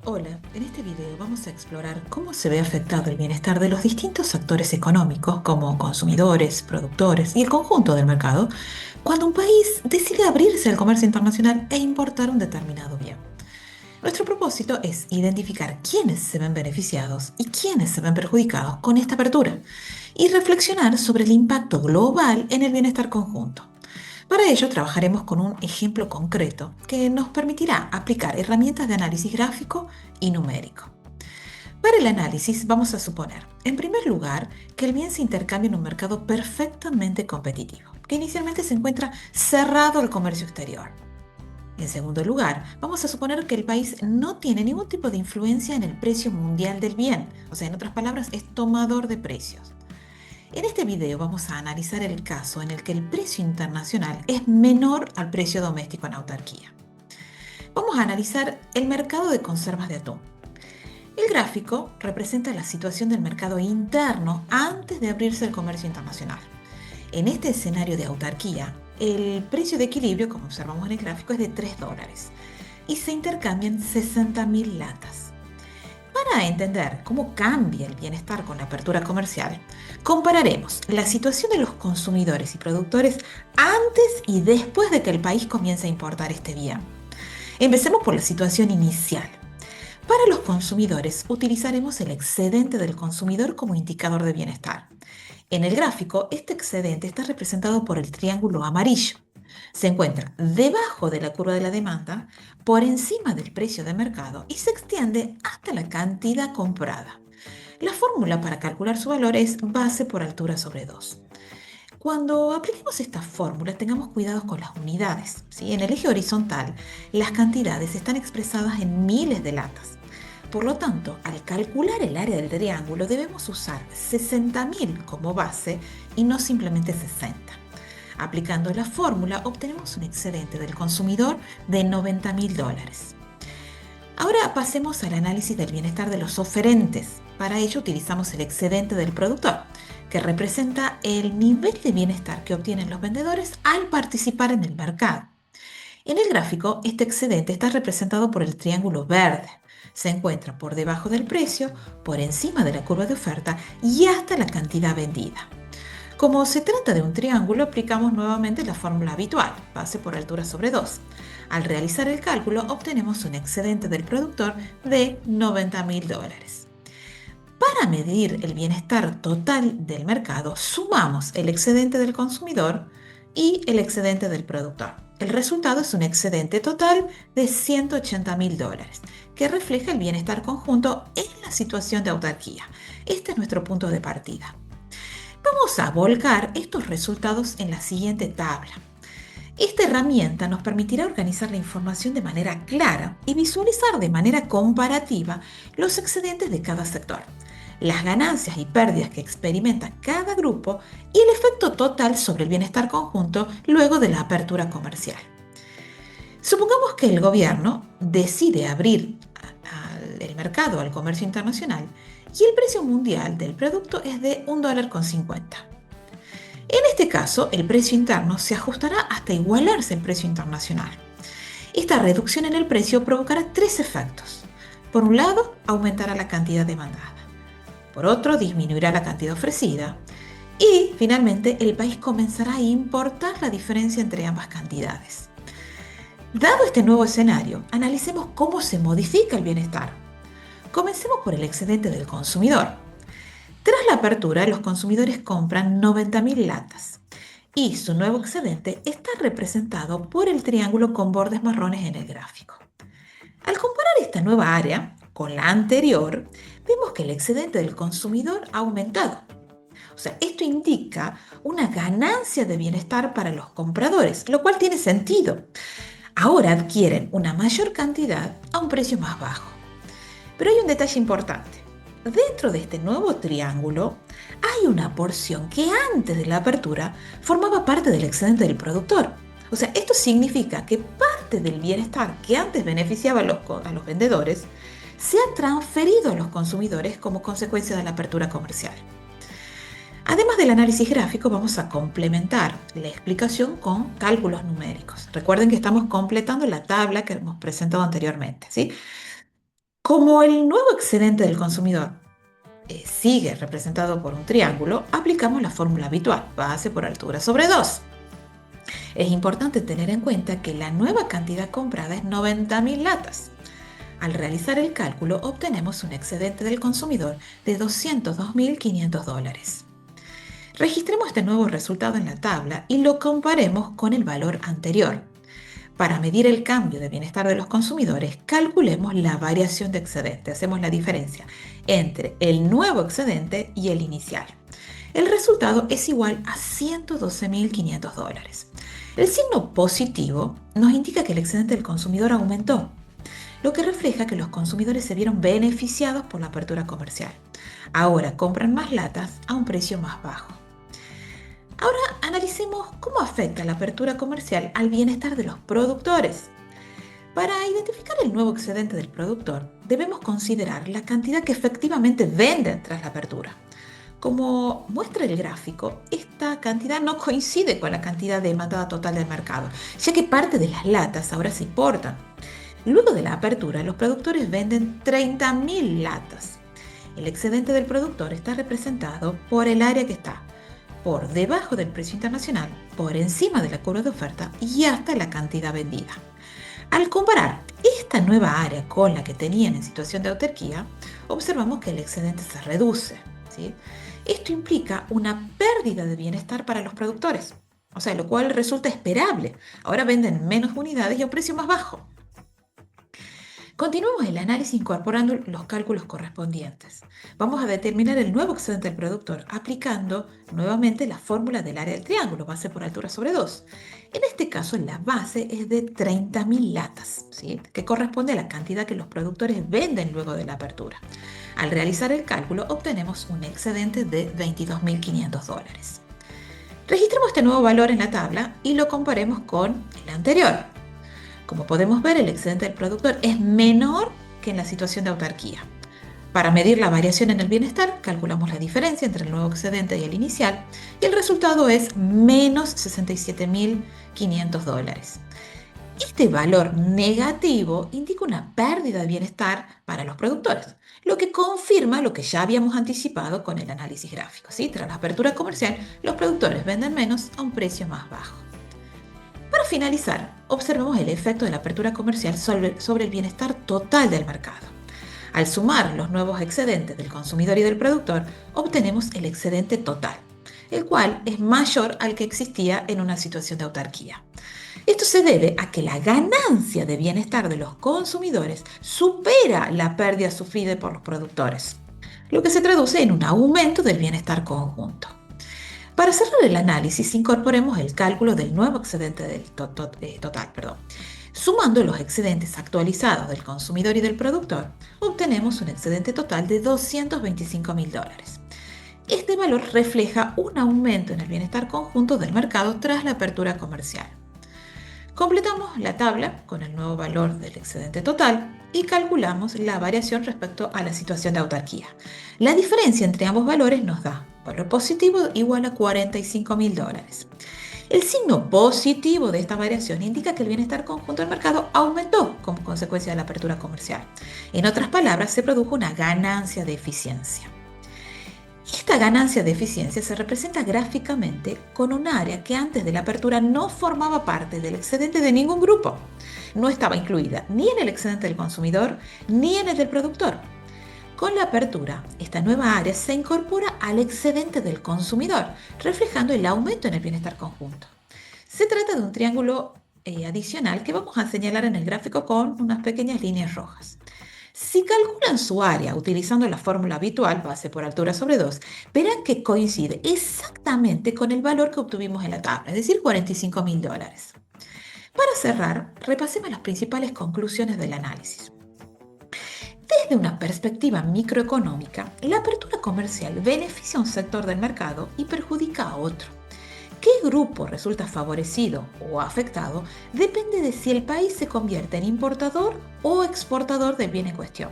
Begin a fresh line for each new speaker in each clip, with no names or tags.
Hola, en este video vamos a explorar cómo se ve afectado el bienestar de los distintos actores económicos, como consumidores, productores y el conjunto del mercado, cuando un país decide abrirse al comercio internacional e importar un determinado bien. Nuestro propósito es identificar quiénes se ven beneficiados y quiénes se ven perjudicados con esta apertura y reflexionar sobre el impacto global en el bienestar conjunto. Para ello, trabajaremos con un ejemplo concreto que nos permitirá aplicar herramientas de análisis gráfico y numérico. Para el análisis, vamos a suponer, en primer lugar, que el bien se intercambia en un mercado perfectamente competitivo, que inicialmente se encuentra cerrado al comercio exterior. En segundo lugar, vamos a suponer que el país no tiene ningún tipo de influencia en el precio mundial del bien, o sea, en otras palabras, es tomador de precios. En este video vamos a analizar el caso en el que el precio internacional es menor al precio doméstico en autarquía. Vamos a analizar el mercado de conservas de atún. El gráfico representa la situación del mercado interno antes de abrirse el comercio internacional. En este escenario de autarquía, el precio de equilibrio, como observamos en el gráfico, es de $3 y se intercambian 60.000 latas. Para entender cómo cambia el bienestar con la apertura comercial, compararemos la situación de los consumidores y productores antes y después de que el país comience a importar este bien. Empecemos por la situación inicial. Para los consumidores, utilizaremos el excedente del consumidor como indicador de bienestar. En el gráfico, este excedente está representado por el triángulo amarillo. Se encuentra debajo de la curva de la demanda, por encima del precio de mercado y se extiende hasta la cantidad comprada. La fórmula para calcular su valor es base por altura sobre 2. Cuando apliquemos esta fórmula, tengamos cuidado con las unidades, ¿sí? En el eje horizontal, las cantidades están expresadas en miles de latas. Por lo tanto, al calcular el área del triángulo, debemos usar 60.000 como base y no simplemente 60. Aplicando la fórmula, obtenemos un excedente del consumidor de $90.000. Ahora pasemos al análisis del bienestar de los oferentes. Para ello utilizamos el excedente del productor, que representa el nivel de bienestar que obtienen los vendedores al participar en el mercado. En el gráfico, este excedente está representado por el triángulo verde. Se encuentra por debajo del precio, por encima de la curva de oferta y hasta la cantidad vendida. Como se trata de un triángulo, aplicamos nuevamente la fórmula habitual, base por altura sobre 2. Al realizar el cálculo, obtenemos un excedente del productor de $90.000. Para medir el bienestar total del mercado, sumamos el excedente del consumidor y el excedente del productor. El resultado es un excedente total de $180.000, que refleja el bienestar conjunto en la situación de autarquía. Este es nuestro punto de partida. Vamos a volcar estos resultados en la siguiente tabla. Esta herramienta nos permitirá organizar la información de manera clara y visualizar de manera comparativa los excedentes de cada sector, las ganancias y pérdidas que experimenta cada grupo y el efecto total sobre el bienestar conjunto luego de la apertura comercial. Supongamos que el gobierno decide abrir el mercado al comercio internacional y el precio mundial del producto es de $1,50. En este caso, el precio interno se ajustará hasta igualarse al precio internacional. Esta reducción en el precio provocará tres efectos. Por un lado, aumentará la cantidad demandada. Por otro, disminuirá la cantidad ofrecida. Y, finalmente, el país comenzará a importar la diferencia entre ambas cantidades. Dado este nuevo escenario, analicemos cómo se modifica el bienestar. Comencemos por el excedente del consumidor. Tras la apertura, los consumidores compran 90.000 latas y su nuevo excedente está representado por el triángulo con bordes marrones en el gráfico. Al comparar esta nueva área con la anterior, vemos que el excedente del consumidor ha aumentado. O sea, esto indica una ganancia de bienestar para los compradores, lo cual tiene sentido. Ahora adquieren una mayor cantidad a un precio más bajo. Pero hay un detalle importante. Dentro de este nuevo triángulo hay una porción que antes de la apertura formaba parte del excedente del productor. O sea, esto significa que parte del bienestar que antes beneficiaba a los vendedores se ha transferido a los consumidores como consecuencia de la apertura comercial. Además del análisis gráfico, vamos a complementar la explicación con cálculos numéricos. Recuerden que estamos completando la tabla que hemos presentado anteriormente, ¿sí? Como el nuevo excedente del consumidor sigue representado por un triángulo, aplicamos la fórmula habitual, base por altura sobre 2. Es importante tener en cuenta que la nueva cantidad comprada es 90.000 latas. Al realizar el cálculo, obtenemos un excedente del consumidor de $202.500. Registremos este nuevo resultado en la tabla y lo comparemos con el valor anterior. Para medir el cambio de bienestar de los consumidores, calculemos la variación de excedente. Hacemos la diferencia entre el nuevo excedente y el inicial. El resultado es igual a $112.500. El signo positivo nos indica que el excedente del consumidor aumentó, lo que refleja que los consumidores se vieron beneficiados por la apertura comercial. Ahora compran más latas a un precio más bajo. Ahora analicemos cómo afecta la apertura comercial al bienestar de los productores. Para identificar el nuevo excedente del productor, debemos considerar la cantidad que efectivamente venden tras la apertura. Como muestra el gráfico, esta cantidad no coincide con la cantidad demandada total del mercado, ya que parte de las latas ahora se importan. Luego de la apertura, los productores venden 30.000 latas. El excedente del productor está representado por el área que está por debajo del precio internacional, por encima de la curva de oferta y hasta la cantidad vendida. Al comparar esta nueva área con la que tenían en situación de autarquía, observamos que el excedente se reduce, ¿sí? Esto implica una pérdida de bienestar para los productores, o sea, lo cual resulta esperable. Ahora venden menos unidades y a un precio más bajo. Continuamos el análisis incorporando los cálculos correspondientes. Vamos a determinar el nuevo excedente del productor aplicando nuevamente la fórmula del área del triángulo, base por altura sobre 2. En este caso, la base es de 30.000 latas, ¿sí?, que corresponde a la cantidad que los productores venden luego de la apertura. Al realizar el cálculo, obtenemos un excedente de $22.500. Registremos este nuevo valor en la tabla y lo comparemos con el anterior. Como podemos ver, el excedente del productor es menor que en la situación de autarquía. Para medir la variación en el bienestar, calculamos la diferencia entre el nuevo excedente y el inicial, y el resultado es menos $67.500. Este valor negativo indica una pérdida de bienestar para los productores, lo que confirma lo que ya habíamos anticipado con el análisis gráfico, ¿sí? Tras la apertura comercial, los productores venden menos a un precio más bajo. Para finalizar, observamos el efecto de la apertura comercial sobre el bienestar total del mercado. Al sumar los nuevos excedentes del consumidor y del productor, obtenemos el excedente total, el cual es mayor al que existía en una situación de autarquía. Esto se debe a que la ganancia de bienestar de los consumidores supera la pérdida sufrida por los productores, lo que se traduce en un aumento del bienestar conjunto. Para cerrar el análisis, incorporemos el cálculo del nuevo excedente total. Sumando los excedentes actualizados del consumidor y del productor, obtenemos un excedente total de $225.000. Este valor refleja un aumento en el bienestar conjunto del mercado tras la apertura comercial. Completamos la tabla con el nuevo valor del excedente total y calculamos la variación respecto a la situación de autarquía. La diferencia entre ambos valores nos da valor positivo igual a $45.000. El signo positivo de esta variación indica que el bienestar conjunto del mercado aumentó como consecuencia de la apertura comercial. En otras palabras, se produjo una ganancia de eficiencia. Esta ganancia de eficiencia se representa gráficamente con un área que antes de la apertura no formaba parte del excedente de ningún grupo. No estaba incluida ni en el excedente del consumidor ni en el del productor. Con la apertura, esta nueva área se incorpora al excedente del consumidor, reflejando el aumento en el bienestar conjunto. Se trata de un triángulo adicional que vamos a señalar en el gráfico con unas pequeñas líneas rojas. Si calculan su área utilizando la fórmula habitual, base por altura sobre 2, verán que coincide exactamente con el valor que obtuvimos en la tabla, es decir, $45.000. Para cerrar, repasemos las principales conclusiones del análisis. Desde una perspectiva microeconómica, la apertura comercial beneficia a un sector del mercado y perjudica a otro. ¿Qué grupo resulta favorecido o afectado? Depende de si el país se convierte en importador o exportador del bien en cuestión.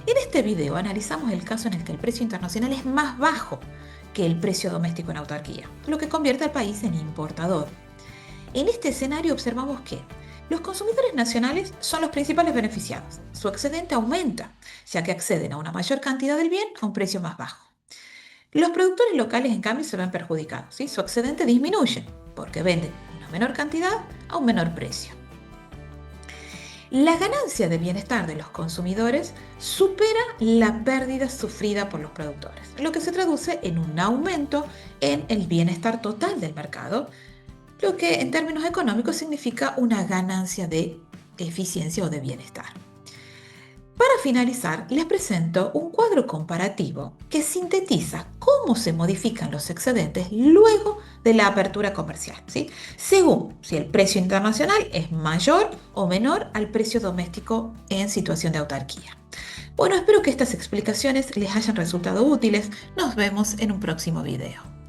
En este video analizamos el caso en el que el precio internacional es más bajo que el precio doméstico en autarquía, lo que convierte al país en importador. En este escenario observamos que Los consumidores nacionales son los principales beneficiados. Su excedente aumenta, ya que acceden a una mayor cantidad del bien a un precio más bajo. Los productores locales, en cambio, se ven perjudicados, ¿sí? Su excedente disminuye, porque venden una menor cantidad a un menor precio. La ganancia de bienestar de los consumidores supera la pérdida sufrida por los productores, lo que se traduce en un aumento en el bienestar total del mercado, lo que en términos económicos significa una ganancia de eficiencia o de bienestar. Para finalizar, les presento un cuadro comparativo que sintetiza cómo se modifican los excedentes luego de la apertura comercial, ¿sí? Según si el precio internacional es mayor o menor al precio doméstico en situación de autarquía. Bueno, espero que estas explicaciones les hayan resultado útiles. Nos vemos en un próximo video.